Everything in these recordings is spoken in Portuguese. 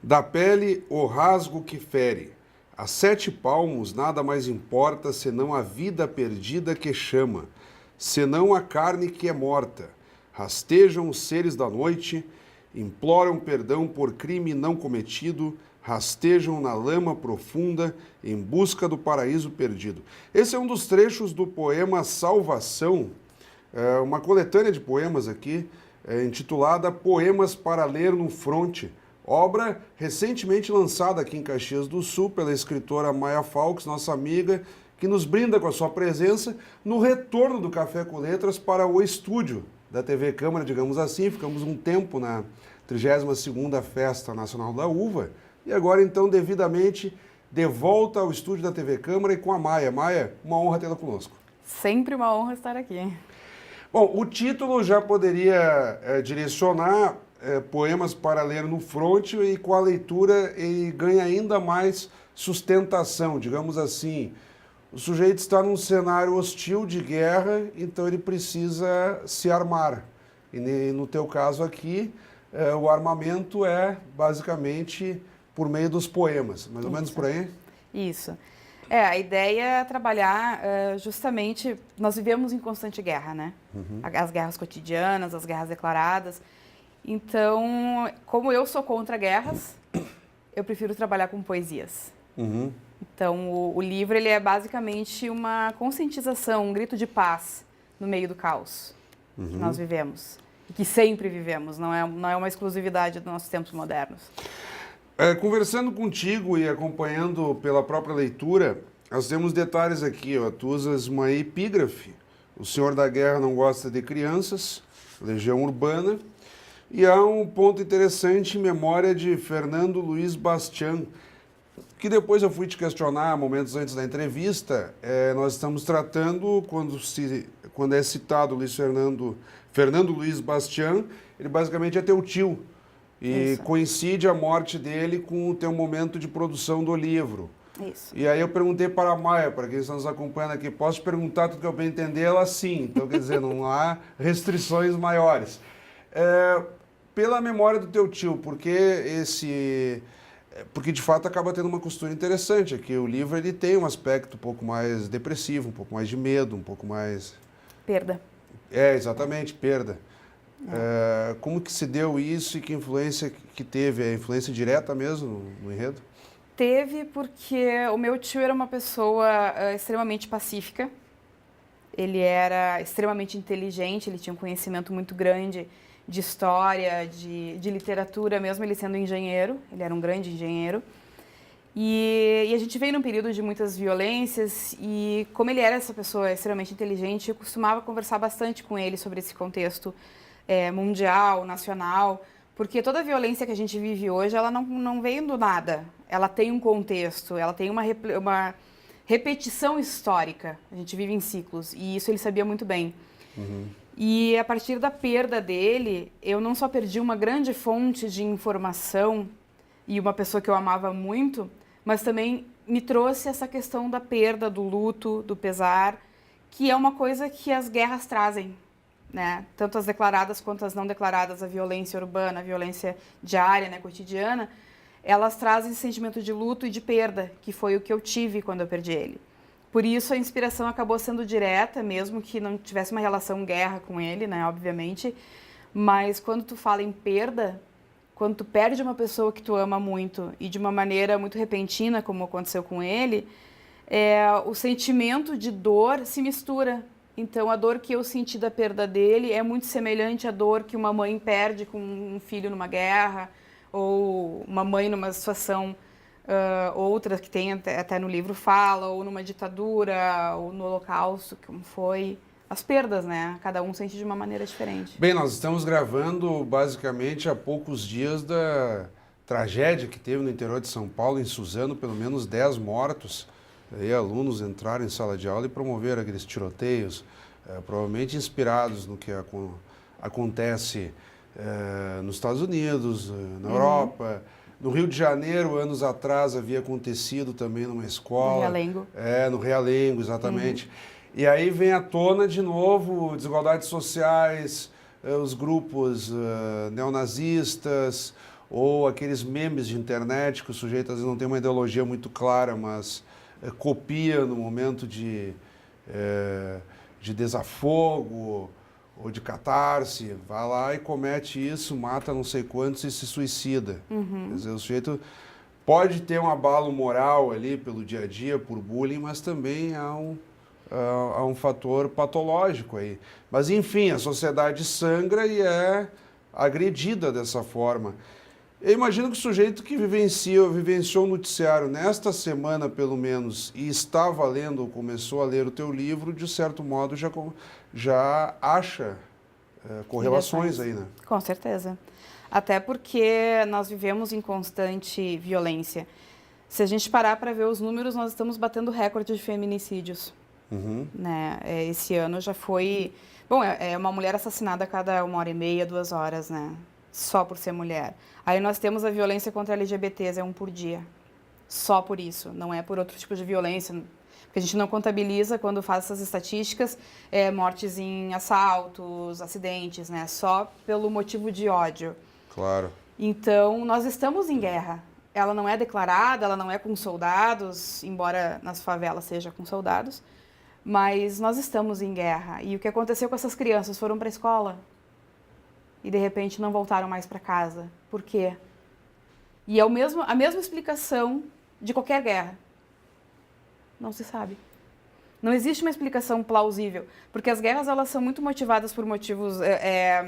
Da pele o rasgo que fere. A 7 palmos nada mais importa senão a vida perdida que chama, senão a carne que é morta. Rastejam os seres da noite, imploram perdão por crime não cometido, rastejam na lama profunda em busca do paraíso perdido. Esse é um dos trechos do poema Salvação, uma coletânea de poemas aqui, intitulada Poemas para Ler no Fronte, obra recentemente lançada aqui em Caxias do Sul pela escritora Maia Falques, nossa amiga, que nos brinda com a sua presença no retorno do Café com Letras para o estúdio da TV Câmara, digamos assim. Ficamos um tempo na 32ª Festa Nacional da Uva e agora, então, devidamente de volta ao estúdio da TV Câmara e com a Maia. Maia, uma honra tê-la conosco. Sempre uma honra estar aqui. Bom, o título já poderia direcionar poemas para ler no fronte, e com a leitura ele ganha ainda mais sustentação, digamos assim. O sujeito está num cenário hostil de guerra, então ele precisa se armar. E no teu caso aqui, o armamento é basicamente por meio dos poemas, mais ou menos por aí? Isso. A ideia é trabalhar justamente, nós vivemos em constante guerra, né? Uhum. As guerras cotidianas, as guerras declaradas. Então, como eu sou contra guerras, eu prefiro trabalhar com poesias. Uhum. Então, o livro ele é basicamente uma conscientização, um grito de paz no meio do caos que nós vivemos. E que sempre vivemos, não é uma exclusividade dos nossos tempos modernos. Conversando contigo e acompanhando pela própria leitura, nós temos detalhes aqui. Ó, tu usas uma epígrafe. O Senhor da Guerra não gosta de crianças, Legião Urbana. E há um ponto interessante em memória de Fernando Luiz Bastian, que depois eu fui te questionar momentos antes da entrevista. Nós estamos tratando, quando é citado Fernando Luiz Bastian, ele basicamente é teu tio. E Isso. Coincide a morte dele com o teu momento de produção do livro. Isso. E aí eu perguntei para a Maia, para quem está nos acompanhando aqui, posso perguntar tudo que eu bem entender? Ela sim. Então, quer dizer, não há restrições maiores. Pela memória do teu tio, porque de fato acaba tendo uma costura interessante aqui. O livro ele tem um aspecto um pouco mais depressivo, um pouco mais de medo, um pouco mais... Perda. Exatamente, perda. Como que se deu isso e que influência que teve? A influência direta mesmo no enredo? Teve porque o meu tio era uma pessoa extremamente pacífica. Ele era extremamente inteligente, ele tinha um conhecimento muito grande de história, de literatura, mesmo ele sendo engenheiro. Ele era um grande engenheiro. E a gente veio num período de muitas violências e, como ele era essa pessoa extremamente inteligente, eu costumava conversar bastante com ele sobre esse contexto mundial, nacional, porque toda a violência que a gente vive hoje, ela não veio do nada. Ela tem um contexto, ela tem uma repetição histórica. A gente vive em ciclos e isso ele sabia muito bem. Uhum. E a partir da perda dele, eu não só perdi uma grande fonte de informação e uma pessoa que eu amava muito, mas também me trouxe essa questão da perda, do luto, do pesar, que é uma coisa que as guerras trazem, né? Tanto as declaradas quanto as não declaradas, a violência urbana, a violência diária, né, cotidiana, elas trazem esse sentimento de luto e de perda, que foi o que eu tive quando eu perdi ele. Por isso a inspiração acabou sendo direta, mesmo que não tivesse uma relação guerra com ele, né, obviamente, mas quando tu fala em perda, quando tu perde uma pessoa que tu ama muito e de uma maneira muito repentina, como aconteceu com ele, o sentimento de dor se mistura. Então, a dor que eu senti da perda dele é muito semelhante à dor que uma mãe perde com um filho numa guerra, ou uma mãe numa situação outra que tem até no livro fala, ou numa ditadura, ou no Holocausto, como foi. As perdas, né? Cada um sente de uma maneira diferente. Bem, nós estamos gravando basicamente há poucos dias da tragédia que teve no interior de São Paulo, em Suzano, pelo menos 10 mortos. Aí alunos entraram em sala de aula e promoveram aqueles tiroteios, provavelmente inspirados no que acontece nos Estados Unidos, na Europa. No Rio de Janeiro, anos atrás, havia acontecido também numa escola. No Realengo. No Realengo, exatamente. E aí vem à tona de novo desigualdades sociais, os grupos neonazistas, ou aqueles memes de internet que o sujeito às vezes não tem uma ideologia muito clara, mas copia no momento de desafogo ou de catarse, vai lá e comete isso, mata não sei quantos e se suicida. Quer dizer, o sujeito pode ter um abalo moral ali pelo dia a dia, por bullying, mas também há um fator patológico aí. Mas, enfim, a sociedade sangra e é agredida dessa forma. Eu imagino que o sujeito que vivenciou o noticiário nesta semana, pelo menos, e estava lendo ou começou a ler o teu livro, de certo modo já acha correlações aí, né? Com certeza. Até porque nós vivemos em constante violência. Se a gente parar para ver os números, nós estamos batendo recorde de feminicídios. Né? Esse ano já foi... Bom, é uma mulher assassinada a cada 1h30, 2 horas, né? Só por ser mulher. Aí nós temos a violência contra LGBTs, é 1 por dia. Só por isso, não é por outro tipo de violência. Porque a gente não contabiliza, quando faz essas estatísticas, mortes em assaltos, acidentes, né? Só pelo motivo de ódio. Claro. Então, nós estamos em guerra. Ela não é declarada, ela não é com soldados, embora nas favelas seja com soldados, mas nós estamos em guerra. E o que aconteceu com essas crianças? Foram para a escola e, de repente, não voltaram mais para casa. Por quê? E é a mesma explicação de qualquer guerra. Não se sabe. Não existe uma explicação plausível, porque as guerras elas são muito motivadas por motivos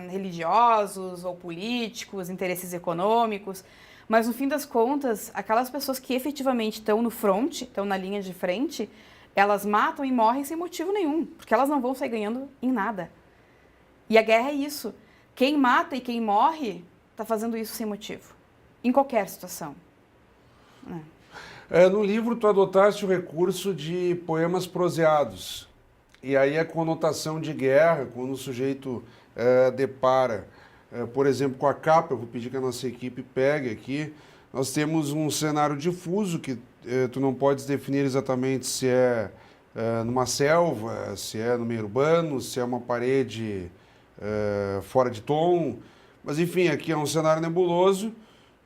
religiosos ou políticos, interesses econômicos, mas no fim das contas, aquelas pessoas que efetivamente estão no front, estão na linha de frente, elas matam e morrem sem motivo nenhum, porque elas não vão sair ganhando em nada. E a guerra é isso. Quem mata e quem morre está fazendo isso sem motivo, em qualquer situação. No livro, tu adotaste o recurso de poemas proseados. E aí a conotação de guerra, quando o sujeito depara, por exemplo, com a capa, eu vou pedir que a nossa equipe pegue aqui, nós temos um cenário difuso que tu não podes definir exatamente se é numa selva, se é no meio urbano, se é uma parede fora de tom. Mas, enfim, aqui é um cenário nebuloso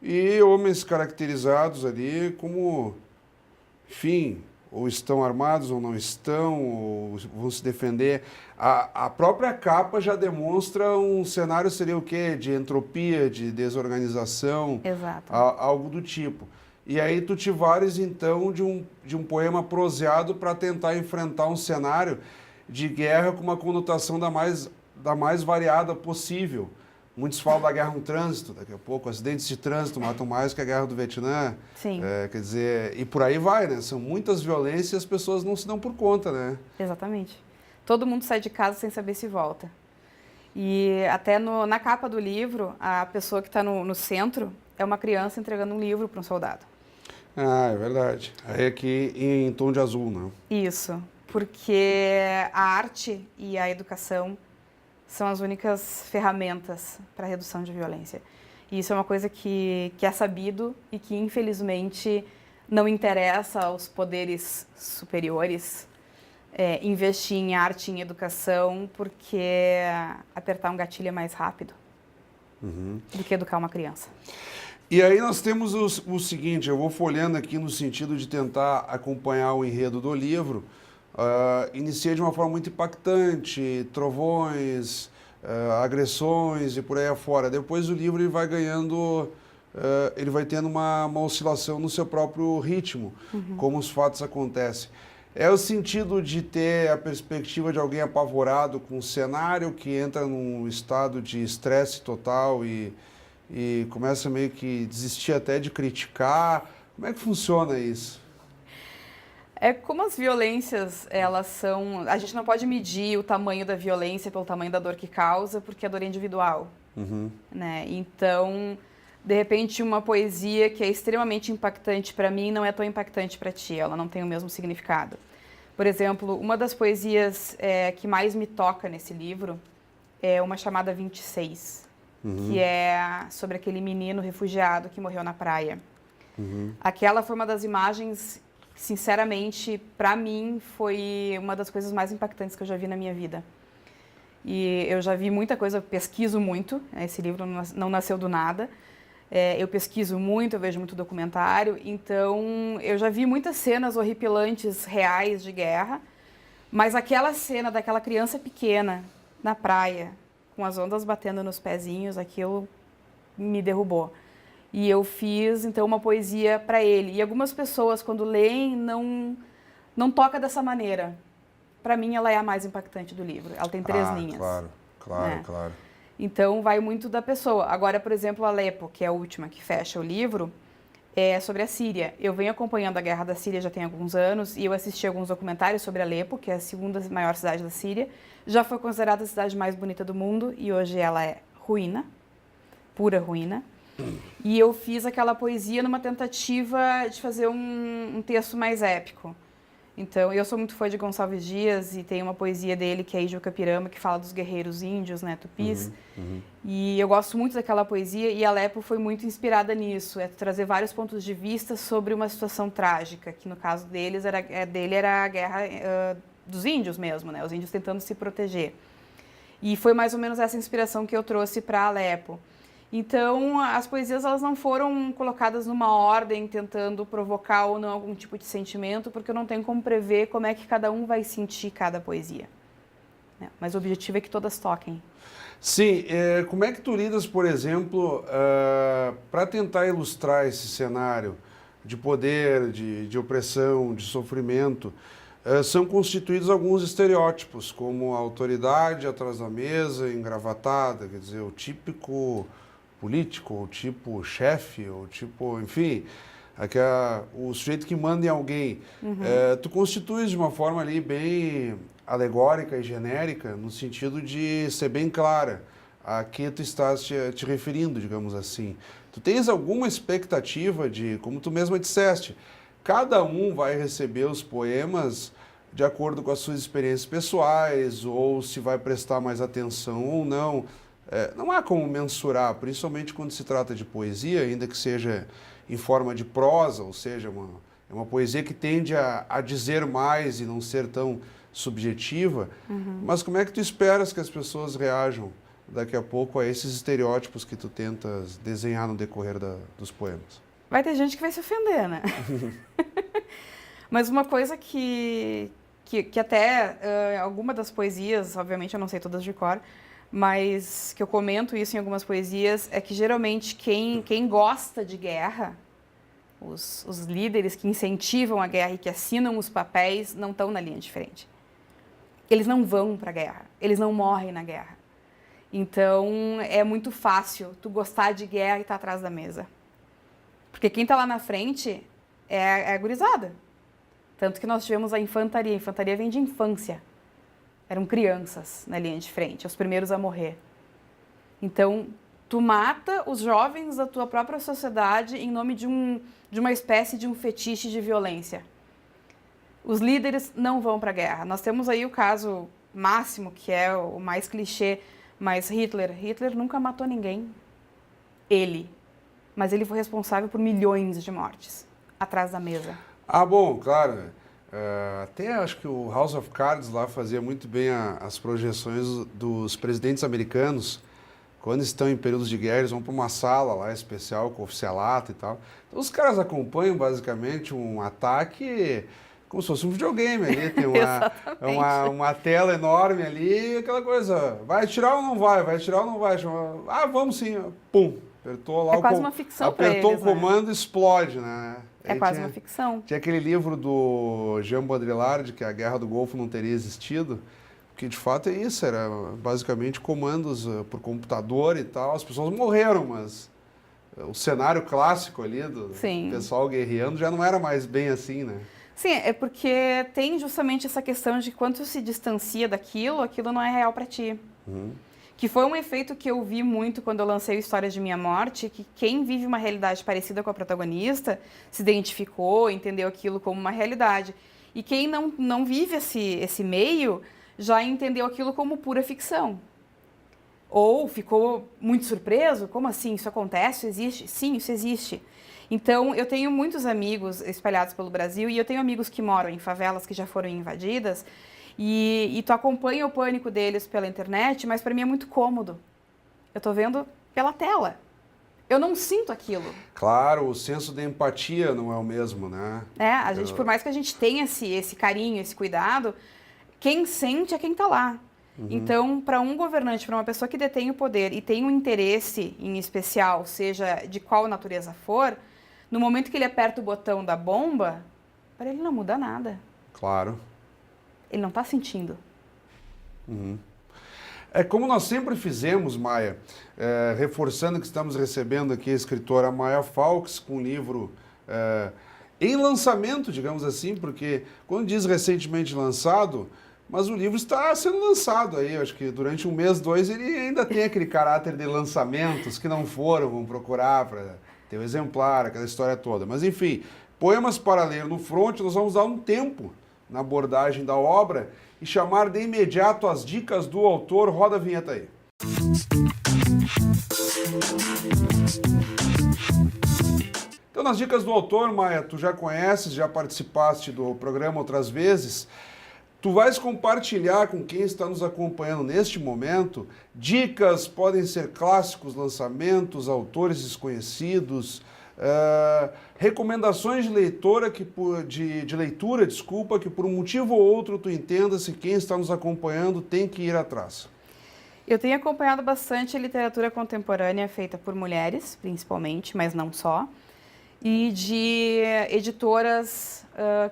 e homens caracterizados ali como, enfim, ou estão armados ou não estão, ou vão se defender. A própria capa já demonstra um cenário, seria o quê? De entropia, de desorganização. Exato. Algo do tipo. E aí tu te vales, então, de um poema proseado para tentar enfrentar um cenário de guerra com uma conotação da mais variada possível. Muitos falam da guerra no trânsito, daqui a pouco, acidentes de trânsito matam mais que a guerra do Vietnã. Sim. Quer dizer, e por aí vai, né? São muitas violências e as pessoas não se dão por conta, né? Exatamente. Todo mundo sai de casa sem saber se volta. E até na capa do livro, a pessoa que está no centro é uma criança entregando um livro para um soldado. Ah, é verdade. Aí aqui em tom de azul, né? Isso, porque a arte e a educação são as únicas ferramentas para a redução de violência. E isso é uma coisa que é sabido e que, infelizmente, não interessa aos poderes superiores investir em arte e em educação, porque apertar um gatilho é mais rápido do que educar uma criança. E aí nós temos o seguinte, eu vou folhando aqui no sentido de tentar acompanhar o enredo do livro. Iniciei de uma forma muito impactante, trovões, agressões e por aí afora. Depois o livro ele vai ganhando, ele vai tendo uma oscilação no seu próprio ritmo, como os fatos acontecem. É o sentido de ter a perspectiva de alguém apavorado com um cenário que entra num estado de estresse total e começa meio que desistir até de criticar. Como é que funciona isso? Como as violências, elas são... A gente não pode medir o tamanho da violência pelo tamanho da dor que causa, porque a dor é individual. Né? Então, de repente, uma poesia que é extremamente impactante para mim não é tão impactante para ti, ela não tem o mesmo significado. Por exemplo, uma das poesias que mais me toca nesse livro é uma chamada 26, que é sobre aquele menino refugiado que morreu na praia. Aquela foi uma das imagens... Sinceramente, para mim, foi uma das coisas mais impactantes que eu já vi na minha vida. E eu já vi muita coisa, pesquiso muito, esse livro não nasceu do nada, Eu pesquiso muito, eu vejo muito documentário, então eu já vi muitas cenas horripilantes reais de guerra, mas aquela cena daquela criança pequena na praia, com as ondas batendo nos pezinhos, aquilo me derrubou. E eu fiz, então, uma poesia para ele. E algumas pessoas, quando leem, não toca dessa maneira. Para mim, ela é a mais impactante do livro. Ela tem 3 linhas. Claro. Então, vai muito da pessoa. Agora, por exemplo, Alepo, que é a última que fecha o livro, é sobre a Síria. Eu venho acompanhando a guerra da Síria já tem alguns anos e eu assisti alguns documentários sobre Alepo, que é a segunda maior cidade da Síria. Já foi considerada a cidade mais bonita do mundo e hoje ela é ruína, pura ruína. E eu fiz aquela poesia numa tentativa de fazer um texto mais épico. Então, eu sou muito fã de Gonçalves Dias e tem uma poesia dele que é Ijucapirama, que fala dos guerreiros índios, né, tupis. E eu gosto muito daquela poesia e Alepo foi muito inspirada nisso, trazer vários pontos de vista sobre uma situação trágica, que no caso deles era a guerra dos índios mesmo, né, os índios tentando se proteger. E foi mais ou menos essa inspiração que eu trouxe para Alepo. Então, as poesias elas não foram colocadas numa ordem tentando provocar ou não algum tipo de sentimento, porque eu não tenho como prever como é que cada um vai sentir cada poesia. Mas o objetivo é que todas toquem. Sim, como é que tu lidas, por exemplo, para tentar ilustrar esse cenário de poder, de opressão, de sofrimento? São constituídos alguns estereótipos, como a autoridade atrás da mesa, engravatada, quer dizer, o típico político, o tipo chefe, o tipo, enfim, o sujeito que manda em alguém. Tu constituis de uma forma ali bem alegórica e genérica, no sentido de ser bem clara a que tu estás te referindo, digamos assim. Tu tens alguma expectativa de, como tu mesma disseste, cada um vai receber os poemas de acordo com as suas experiências pessoais, ou se vai prestar mais atenção ou não. Não há como mensurar, principalmente quando se trata de poesia, ainda que seja em forma de prosa, ou seja, é uma poesia que tende a dizer mais e não ser tão subjetiva. Mas como é que tu esperas que as pessoas reajam daqui a pouco a esses estereótipos que tu tentas desenhar no decorrer dos poemas? Vai ter gente que vai se ofender, né? Mas uma coisa que até alguma das poesias, obviamente eu não sei todas de cor, mas que eu comento isso em algumas poesias, é que geralmente quem gosta de guerra, os líderes que incentivam a guerra e que assinam os papéis, não estão na linha de frente. Eles não vão para a guerra, eles não morrem na guerra. Então, é muito fácil tu gostar de guerra e estar atrás da mesa. Porque quem está lá na frente é a gurizada. Tanto que nós tivemos a infantaria. A infantaria vem de infância. Eram crianças na linha de frente, os primeiros a morrer. Então, tu mata os jovens da tua própria sociedade em nome de uma espécie de um fetiche de violência. Os líderes não vão para a guerra. Nós temos aí o caso máximo, que é o mais clichê, mas Hitler nunca matou ninguém. Mas ele foi responsável por milhões de mortes atrás da mesa. Ah, bom, claro. Até acho que o House of Cards lá fazia muito bem as projeções dos presidentes americanos. Quando estão em períodos de guerra, eles vão para uma sala lá especial com oficialato e tal. Então os caras acompanham basicamente um ataque como se fosse um videogame ali. Tem uma tela enorme ali, aquela coisa, vai atirar ou não vai? Vai atirar ou não vai? Ah, vamos sim. Pum, apertou lá quase uma ficção para eles, apertou o comando, explode, né? É quase uma ficção. Tinha aquele livro do Jean Baudrillard, que a Guerra do Golfo não teria existido, que de fato é isso, era basicamente comandos por computador e tal. As pessoas morreram, mas o cenário clássico ali do pessoal guerreando já não era mais bem assim, né? Sim, é porque tem justamente essa questão de quanto se distancia daquilo, aquilo não é real para ti. Que foi um efeito que eu vi muito quando eu lancei o Histórias de Minha Morte, que quem vive uma realidade parecida com a protagonista se identificou, entendeu aquilo como uma realidade. E quem não vive esse meio já entendeu aquilo como pura ficção. Ou ficou muito surpreso, como assim? Isso acontece? Isso existe? Sim, isso existe. Então, eu tenho muitos amigos espalhados pelo Brasil e eu tenho amigos que moram em favelas que já foram invadidas. E tu acompanha o pânico deles pela internet, mas para mim é muito cômodo. Eu tô vendo pela tela. eu não sinto aquilo. Claro, o senso de empatia não é o mesmo, né? A gente, por mais que a gente tenha esse carinho, esse cuidado, quem sente é quem está lá. Então, para um governante, para uma pessoa que detém o poder e tem um interesse em especial, seja de qual natureza for, no momento que ele aperta o botão da bomba, para ele não muda nada. Claro. Ele não está sentindo. É como nós sempre fizemos, Maia, reforçando que estamos recebendo aqui a escritora Maia Falks com um livro em lançamento, digamos assim, porque quando diz recentemente lançado, mas o livro está sendo lançado aí, acho que durante um mês, 2, ele ainda tem aquele caráter de lançamentos que não foram, vão procurar para ter o exemplar, aquela história toda. Mas enfim, Poemas para Ler no Fronte, nós vamos dar um tempo na abordagem da obra e chamar de imediato as dicas do autor. Roda a vinheta aí. Então, nas dicas do autor, Maia, tu já conheces, já participaste do programa outras vezes. Tu vais compartilhar com quem está nos acompanhando neste momento dicas, podem ser clássicos, lançamentos, autores desconhecidos, recomendações de leitura que por um motivo ou outro tu entenda se quem está nos acompanhando tem que ir atrás. Eu tenho acompanhado bastante a literatura contemporânea feita por mulheres, principalmente, mas não só, e de editoras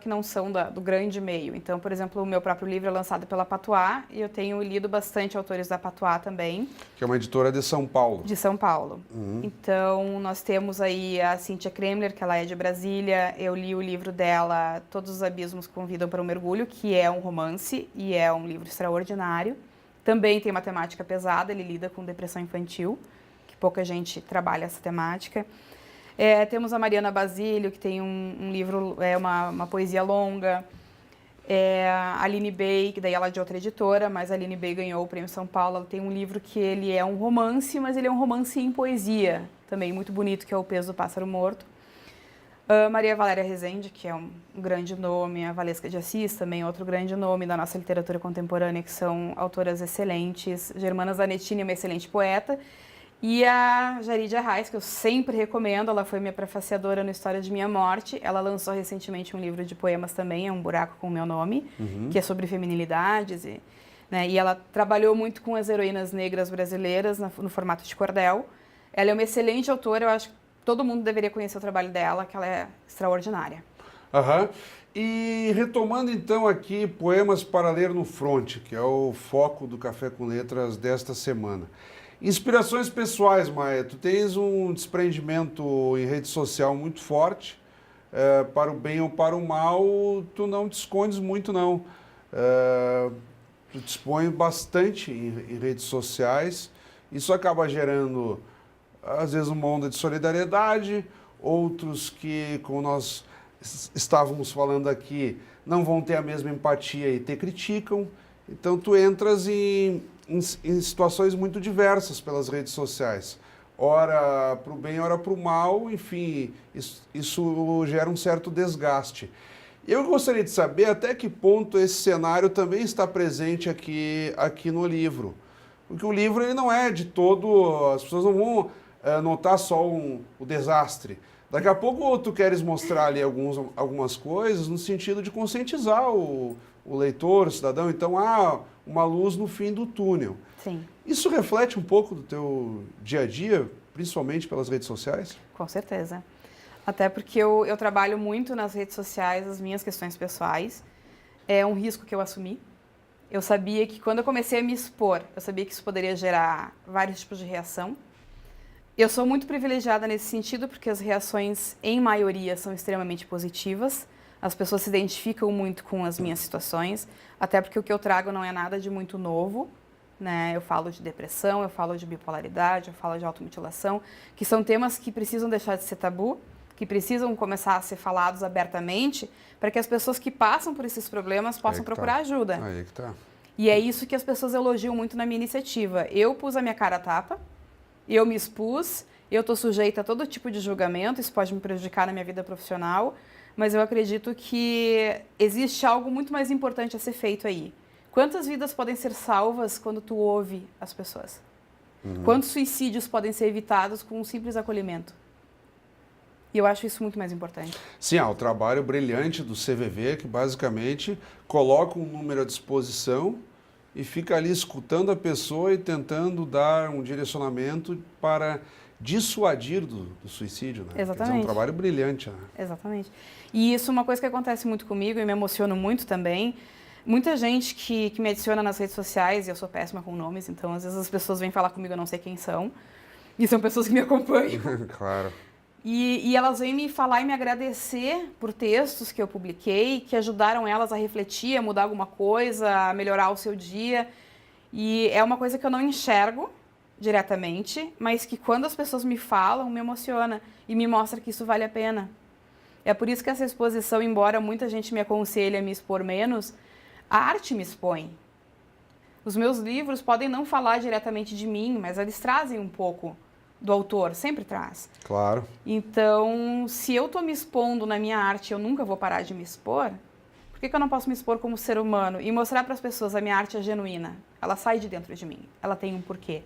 que não são do grande meio. Então, por exemplo, o meu próprio livro é lançado pela Patuá e eu tenho lido bastante autores da Patuá também. Que é uma editora de São Paulo. De São Paulo. Então, nós temos aí a Cíntia Kremler, que ela é de Brasília. Eu li o livro dela, Todos os Abismos Convidam para o Mergulho, que é um romance e é um livro extraordinário. Também tem uma temática pesada, ele lida com depressão infantil, que pouca gente trabalha essa temática. Temos a Mariana Basílio, que tem um livro, uma poesia longa. A Aline Bey, que daí ela é de outra editora, mas a Aline Bey ganhou o Prêmio São Paulo. Ela tem um livro que ele é um romance, mas ele é um romance em poesia, também muito bonito, que é O Peso do Pássaro Morto. Maria Valéria Rezende, que é um grande nome. A Valesca de Assis, também outro grande nome da nossa literatura contemporânea, que são autoras excelentes. Germana Zanettini é uma excelente poeta. E a Jaridia Reis, que eu sempre recomendo, ela foi minha prefaciadora no História de Minha Morte. Ela lançou recentemente um livro de poemas também, É um Buraco com o Meu Nome, que é sobre feminilidades. E ela trabalhou muito com as heroínas negras brasileiras no formato de cordel. Ela é uma excelente autora, eu acho que todo mundo deveria conhecer o trabalho dela, que ela é extraordinária. E retomando então aqui Poemas para Ler no Fronte, que é o foco do Café com Letras desta semana. Inspirações pessoais, Maia. Tu tens um desprendimento em rede social muito forte, para o bem ou para o mal, tu não te escondes muito, não. Tu te expõe bastante em redes sociais, isso acaba gerando, às vezes, uma onda de solidariedade, outros que, como nós estávamos falando aqui, não vão ter a mesma empatia e te criticam. Então, tu entras em situações muito diversas pelas redes sociais. Ora para o bem, ora para o mal, enfim, isso gera um certo desgaste. Eu gostaria de saber até que ponto esse cenário também está presente aqui no livro. Porque o livro ele não é de todo... As pessoas não vão notar só o desastre. Daqui a pouco tu queres mostrar ali algumas coisas no sentido de conscientizar o leitor, o cidadão. Então, uma luz no fim do túnel. Sim. Isso reflete um pouco do teu dia a dia, principalmente pelas redes sociais? Com certeza. Até porque eu trabalho muito nas redes sociais as minhas questões pessoais. É um risco que eu assumi. Eu sabia que quando eu comecei a me expor, eu sabia que isso poderia gerar vários tipos de reação. Eu sou muito privilegiada nesse sentido porque as reações, em maioria, são extremamente positivas. As pessoas se identificam muito com as minhas situações, até porque o que eu trago não é nada de muito novo, né? Eu falo de depressão, eu falo de bipolaridade, eu falo de automutilação, que são temas que precisam deixar de ser tabu, que precisam começar a ser falados abertamente, para que as pessoas que passam por esses problemas possam procurar ajuda. Aí que tá. E é isso que as pessoas elogiam muito na minha iniciativa. Eu pus a minha cara a tapa, eu me expus, eu estou sujeita a todo tipo de julgamento, isso pode me prejudicar na minha vida profissional, mas eu acredito que existe algo muito mais importante a ser feito aí. Quantas vidas podem ser salvas quando tu ouve as pessoas? Quantos suicídios podem ser evitados com um simples acolhimento? E eu acho isso muito mais importante. Sim, o trabalho brilhante do CVV, que basicamente coloca um número à disposição e fica ali escutando a pessoa e tentando dar um direcionamento para dissuadir do suicídio, né? Exatamente. Quer dizer, é um trabalho brilhante, né? Exatamente. E isso é uma coisa que acontece muito comigo e me emociono muito também. Muita gente que me adiciona nas redes sociais, e eu sou péssima com nomes, então às vezes as pessoas vêm falar comigo, eu não sei quem são, e são pessoas que me acompanham. Claro. E elas vêm me falar e me agradecer por textos que eu publiquei, que ajudaram elas a refletir, a mudar alguma coisa, a melhorar o seu dia. E é uma coisa que eu não enxergo diretamente, mas que quando as pessoas me falam, me emociona e me mostra que isso vale a pena. É por isso que essa exposição, embora muita gente me aconselhe a me expor menos, a arte me expõe. Os meus livros podem não falar diretamente de mim, mas eles trazem um pouco do autor, sempre traz. Claro. Então, se eu estou me expondo na minha arte, eu nunca vou parar de me expor, por que eu não posso me expor como ser humano e mostrar para as pessoas a minha arte é genuína? Ela sai de dentro de mim, ela tem um porquê.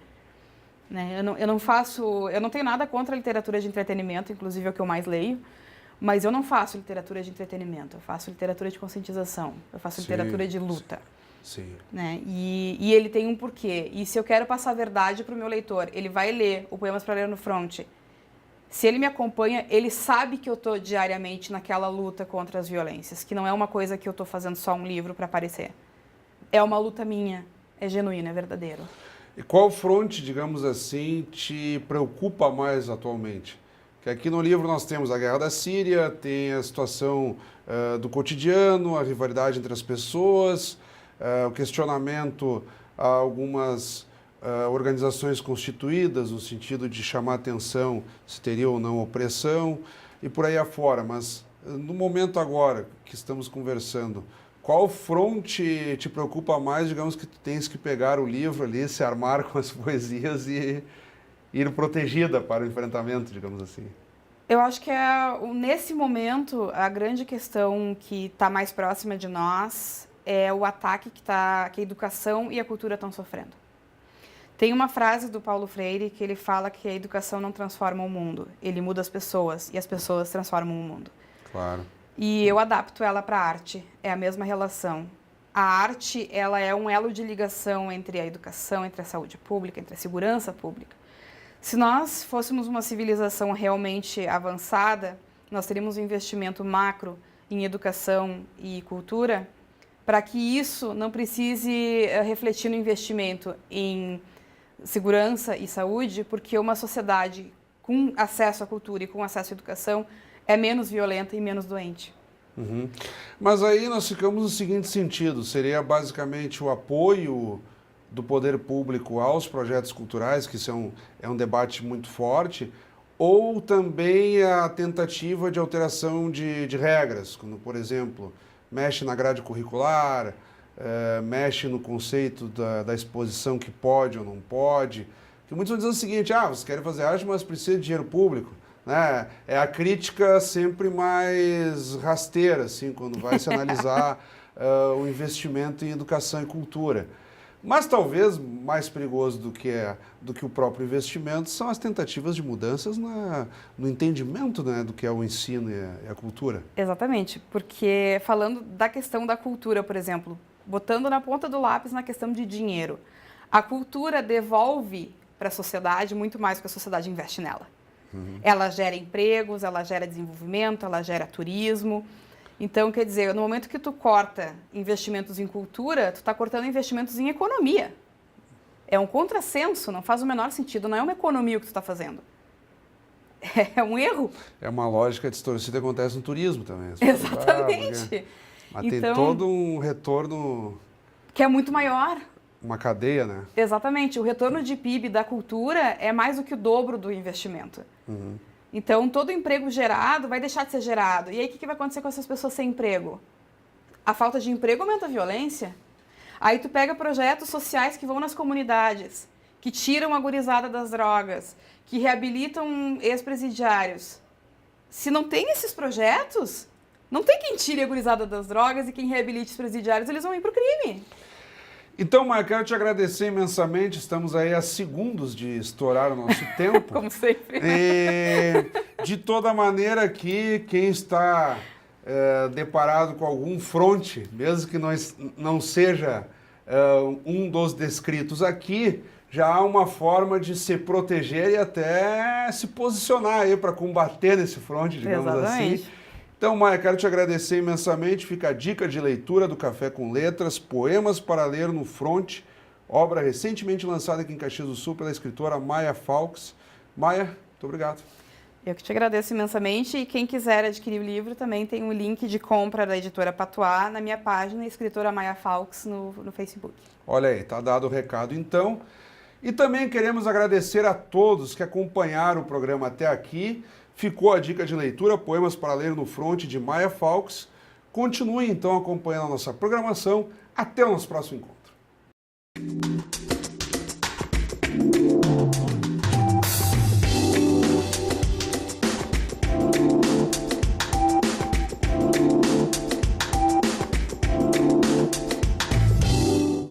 Né? Eu não tenho nada contra a literatura de entretenimento, inclusive é o que eu mais leio, mas eu não faço literatura de entretenimento, eu faço literatura de conscientização, eu faço literatura de luta. Sim. Né? E ele tem um porquê. E se eu quero passar a verdade para o meu leitor, ele vai ler o Poemas para Ler no Front. Se ele me acompanha, ele sabe que eu estou diariamente naquela luta contra as violências, que não é uma coisa que eu estou fazendo só um livro para aparecer. É uma luta minha, é genuíno, é verdadeiro. E qual fronte, digamos assim, te preocupa mais atualmente? Que aqui no livro nós temos a guerra da Síria, tem a situação do cotidiano, a rivalidade entre as pessoas, o questionamento a algumas organizações constituídas, no sentido de chamar atenção se teria ou não opressão, e por aí afora. Mas no momento agora que estamos conversando, qual fronte te preocupa mais, digamos, que tu tens que pegar o livro ali, se armar com as poesias e ir protegida para o enfrentamento, digamos assim? Eu acho que nesse momento, a grande questão que está mais próxima de nós é o ataque que a educação e a cultura estão sofrendo. Tem uma frase do Paulo Freire que ele fala que a educação não transforma o mundo, ele muda as pessoas e as pessoas transformam o mundo. Claro. E eu adapto ela para a arte, é a mesma relação. A arte, ela é um elo de ligação entre a educação, entre a saúde pública, entre a segurança pública. Se nós fôssemos uma civilização realmente avançada, nós teríamos um investimento macro em educação e cultura, para que isso não precise refletir no investimento em segurança e saúde, porque uma sociedade com acesso à cultura e com acesso à educação é menos violenta e menos doente. Uhum. Mas aí nós ficamos no seguinte sentido, seria basicamente o apoio do poder público aos projetos culturais, que isso é um debate muito forte, ou também a tentativa de alteração de regras, como, por exemplo, mexe na grade curricular, mexe no conceito da exposição que pode ou não pode. Que muitos vão dizer o seguinte, vocês querem fazer arte, mas precisa de dinheiro público. Né? É a crítica sempre mais rasteira, assim, quando vai se analisar o investimento em educação e cultura. Mas talvez mais perigoso do que o próprio investimento são as tentativas de mudanças no entendimento, né, do que é o ensino e a cultura. Exatamente, porque falando da questão da cultura, por exemplo, botando na ponta do lápis na questão de dinheiro, a cultura devolve para a sociedade muito mais do que a sociedade investe nela. Uhum. Ela gera empregos, ela gera desenvolvimento, ela gera turismo. Então, quer dizer, no momento que tu corta investimentos em cultura, tu está cortando investimentos em economia. É um contrassenso, não faz o menor sentido, não é uma economia o que tu está fazendo. É um erro. É uma lógica distorcida que acontece no turismo também. Exatamente. Mas então, tem todo um retorno... Que é muito maior. Uma cadeia, né? Exatamente. O retorno de PIB da cultura é mais do que o dobro do investimento. Uhum. Então, todo emprego gerado vai deixar de ser gerado. E aí, o que vai acontecer com essas pessoas sem emprego? A falta de emprego aumenta a violência. Aí, tu pega projetos sociais que vão nas comunidades, que tiram a gurizada das drogas, que reabilitam ex-presidiários. Se não tem esses projetos, não tem quem tire a gurizada das drogas e quem reabilite os presidiários, eles vão ir para o crime. Então, Maia, quero te agradecer imensamente. Estamos aí a segundos de estourar o nosso tempo. Como sempre. De toda maneira aqui, quem está deparado com algum fronte, mesmo que não seja um dos descritos aqui, já há uma forma de se proteger e até se posicionar aí para combater nesse fronte, digamos Exatamente. assim. Então, Maia, quero te agradecer imensamente. Fica a dica de leitura do Café com Letras, Poemas para Ler no Fronte, obra recentemente lançada aqui em Caxias do Sul pela escritora Maia Fawkes. Maia, muito obrigado. Eu que te agradeço imensamente, e quem quiser adquirir o livro também tem um link de compra da editora Patois na minha página, escritora Maia Fawkes, no Facebook. Olha aí, tá dado o recado então. E também queremos agradecer a todos que acompanharam o programa até aqui. Ficou a dica de leitura, Poemas para Ler no Fronte, de Maia Fawkes. Continue então acompanhando a nossa programação. Até o nosso próximo encontro.